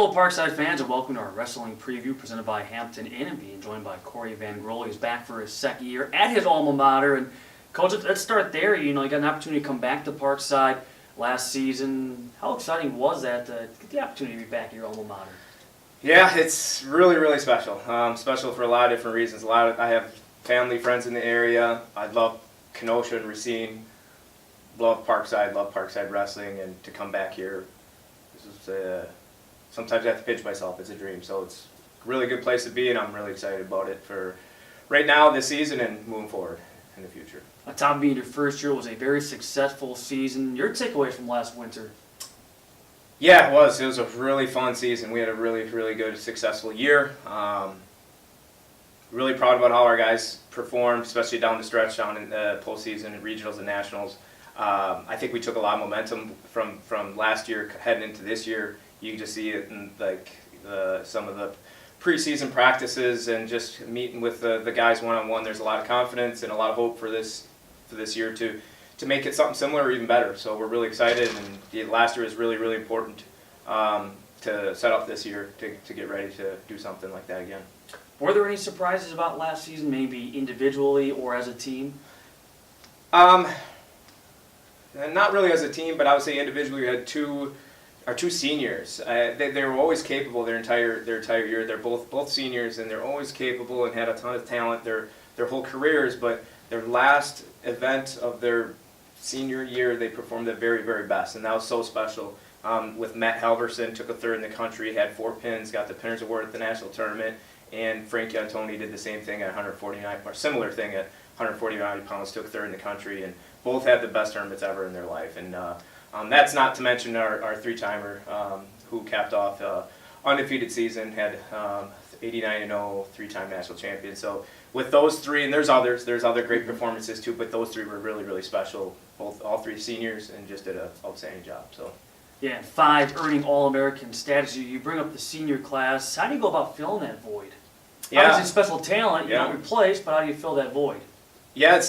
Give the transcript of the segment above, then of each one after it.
Hello, Parkside fans, and welcome to our wrestling preview presented by Hampton Inn, and being joined by Corey VanGroll. He's back for his second year at his alma mater. And Coach, let's start there. You got an opportunity to come back to Parkside last season. How exciting was that to get the opportunity to be back at your alma mater? Yeah, it's really, really special. Special for a lot of different reasons. I have family, friends in the area. I love Kenosha and Racine. Love Parkside wrestling, and to come back here, this is sometimes I have to pinch myself. It's a dream. So it's a really good place to be, and I'm really excited about it for right now, this season, and moving forward in the future. On top of being your first year, was a very successful season. Your takeaway from last winter? Yeah, it was. It was a really fun season. We had a really, really good, successful year. Really proud about how our guys performed, especially down the stretch, down in the postseason, and regionals and nationals. I think we took a lot of momentum from last year heading into this year. You can just see it in some of the preseason practices and just meeting with the guys one-on-one. There's a lot of confidence and a lot of hope for this year to make it something similar or even better. So we're really excited, and last year was really, really important to set up this year to get ready to do something like that again. Were there any surprises about last season, maybe individually or as a team? Not really as a team, but I would say individually we had our two seniors. They were always capable their entire year. They're both seniors, and they're always capable and had a ton of talent their whole careers. But their last event of their senior year, they performed their very, very best, and that was so special. With Matt Halverson, took a third in the country, had 4 pins, got the Pinners Award at the national tournament, and Frankie Antoni did the same thing at 149, or similar thing at 149 pounds, took third in the country, and both had the best tournaments ever in their life. And that's not to mention our three-timer who capped off undefeated season, had 89-0, 3-time national champion. So with those three, and there's other great performances too, but those three were really, really special. All three seniors, and just did an outstanding job. So. Yeah, and 5 earning All-American status. You bring up the senior class. How do you go about filling that void? Yeah. Obviously, special talent you don't replace, but how do you fill that void? Yeah,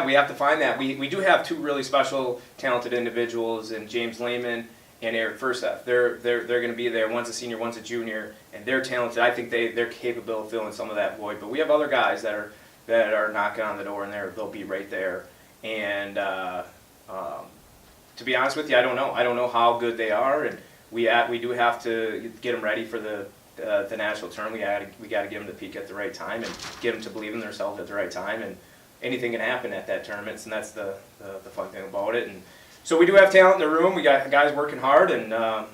we have to find that. We do have 2 really special, talented individuals, in James Lehman and Eric Furseth. They're going to be there. One's a senior, one's a junior, and they're talented. I think they're capable of filling some of that void. But we have other guys that are knocking on the door, and they'll be right there. And to be honest with you, I don't know. I don't know how good they are, and we do have to get them ready for the national tournament. We got to give them the peak at the right time, and get them to believe in themselves at the right time. And anything can happen at that tournament, and that's the fun thing about it. And so we do have talent in the room. We got guys working hard, and I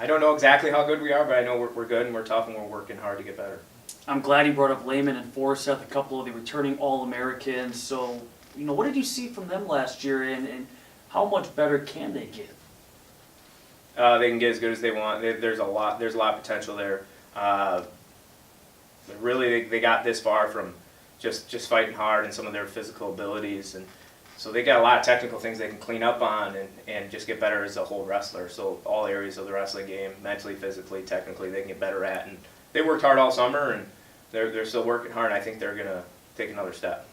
don't know exactly how good we are, but I know we're good and we're tough and we're working hard to get better. I'm glad you brought up Lehman and Forsyth, a couple of the returning All-Americans. So, what did you see from them last year, and how much better can they get? They can get as good as they want. There's a lot of potential there. Really, they got this far from just fighting hard and some of their physical abilities, and so they got a lot of technical things they can clean up on and just get better as a whole wrestler. So all areas of the wrestling game, mentally, physically, technically, they can get better at. And they worked hard all summer, and they're still working hard. And I think they're gonna take another step.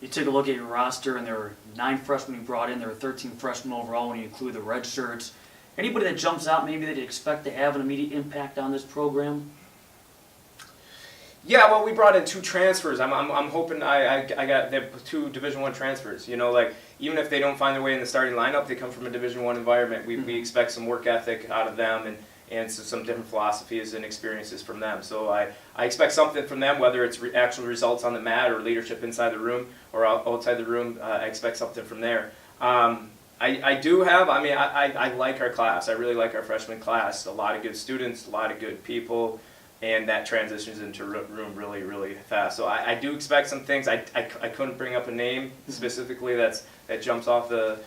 You took a look at your roster, and there were 9 freshmen you brought in. There were 13 freshmen overall when you include the red shirts. Anybody that jumps out maybe that you expect to have an immediate impact on this program? Yeah, well, we brought in 2 transfers. I'm hoping I got 2 Division I transfers. Even if they don't find their way in the starting lineup, they come from a Division I environment. We expect some work ethic out of them, and some different philosophies and experiences from them. So I expect something from them, whether it's actual results on the mat or leadership inside the room or outside the room. I expect something from there. I like our class. I really like our freshman class. A lot of good students, a lot of good people, and that transitions into room really, really fast. So I do expect some things. I couldn't bring up a name specifically that jumps off the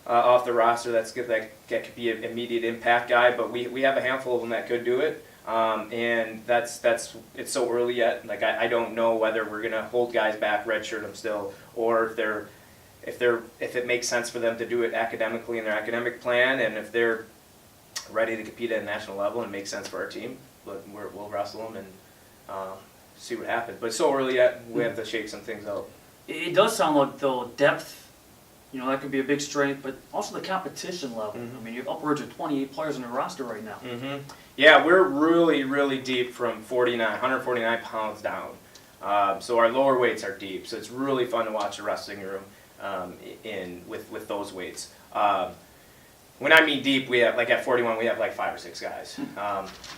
roster that could be an immediate impact guy, but we have a handful of them that could do it. And it's so early yet. I don't know whether we're gonna hold guys back, redshirt them still, or if it makes sense for them to do it academically in their academic plan, and if they're ready to compete at a national level and makes sense for our team. But we'll wrestle them and see what happens. But it's so early yet, we have to shake some things out. It does sound like, though, depth That could be a big strength, but also the competition level. Mhm. I mean, you have upwards of 28 players on your roster right now. Yeah, we're really, really deep from 149 pounds down. So our lower weights are deep. So it's really fun to watch the wrestling room with those weights. When I mean deep, we have at 41, we have 5 or 6 guys.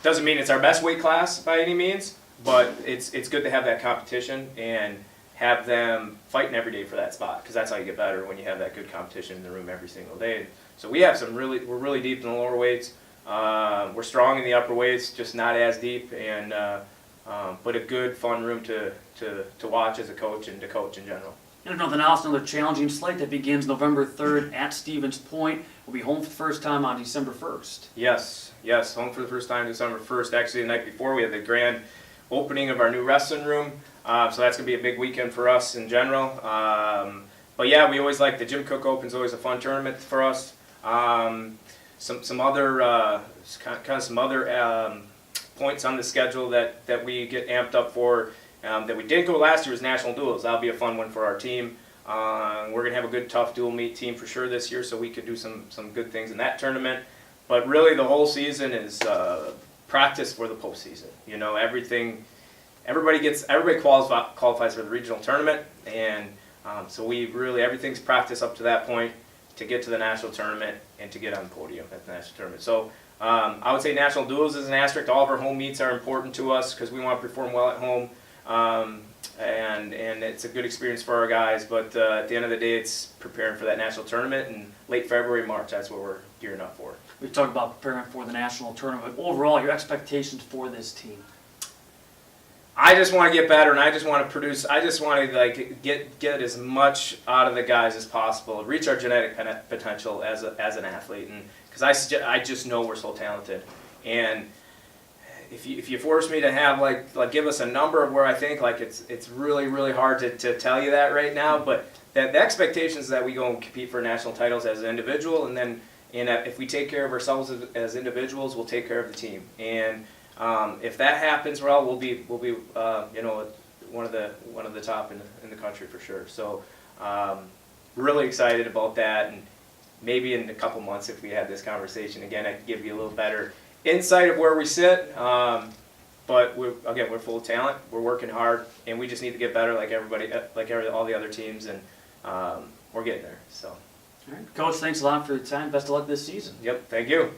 Doesn't mean it's our best weight class by any means, but it's good to have that competition and have them fighting every day for that spot, because that's how you get better, when you have that good competition in the room every single day. So we have we're really deep in the lower weights. We're strong in the upper weights, just not as deep, and but a good, fun room to watch as a coach and to coach in general. And if nothing else, another challenging slate that begins November 3rd at Stevens Point. We'll be home for the first time on December 1st. Yes, home for the first time December 1st. Actually, the night before, we had the grand opening of our new wrestling room. So that's going to be a big weekend for us in general. But yeah, we always like the Jim Cook Open's always a fun tournament for us. Some other points on the schedule that we get amped up for, that we didn't go last year, was national duels. That'll be a fun one for our team. We're going to have a good, tough dual meet team for sure this year, so we could do some good things in that tournament. But really, the whole season is practice for the postseason. Everybody qualifies for the regional tournament, and so everything's practice up to that point to get to the national tournament and to get on the podium at the national tournament. So I would say national duels is an asterisk. All of our home meets are important to us because we want to perform well at home, and it's a good experience for our guys. But at the end of the day, it's preparing for that national tournament in late February, March. That's what we're gearing up for. We talked about preparing for the national tournament, but overall, your expectations for this team? I just want to get better, and I just want to produce. I just want to get as much out of the guys as possible, reach our genetic potential as an athlete, and because I just know we're so talented. And if you force me to have give us a number of where I think it's really hard to tell you that right now, but the expectation is that we go and compete for national titles as an individual, and then if we take care of ourselves as individuals, we'll take care of the team. And if that happens, well, we'll be one of the top in the country for sure. So really excited about that, and maybe in a couple months, if we have this conversation again, I can give you a little better insight of where we sit. But we're full of talent. We're working hard, and we just need to get better, like all the other teams, and we're getting there. So. All right, Coach, thanks a lot for your time. Best of luck this season. Yep, thank you.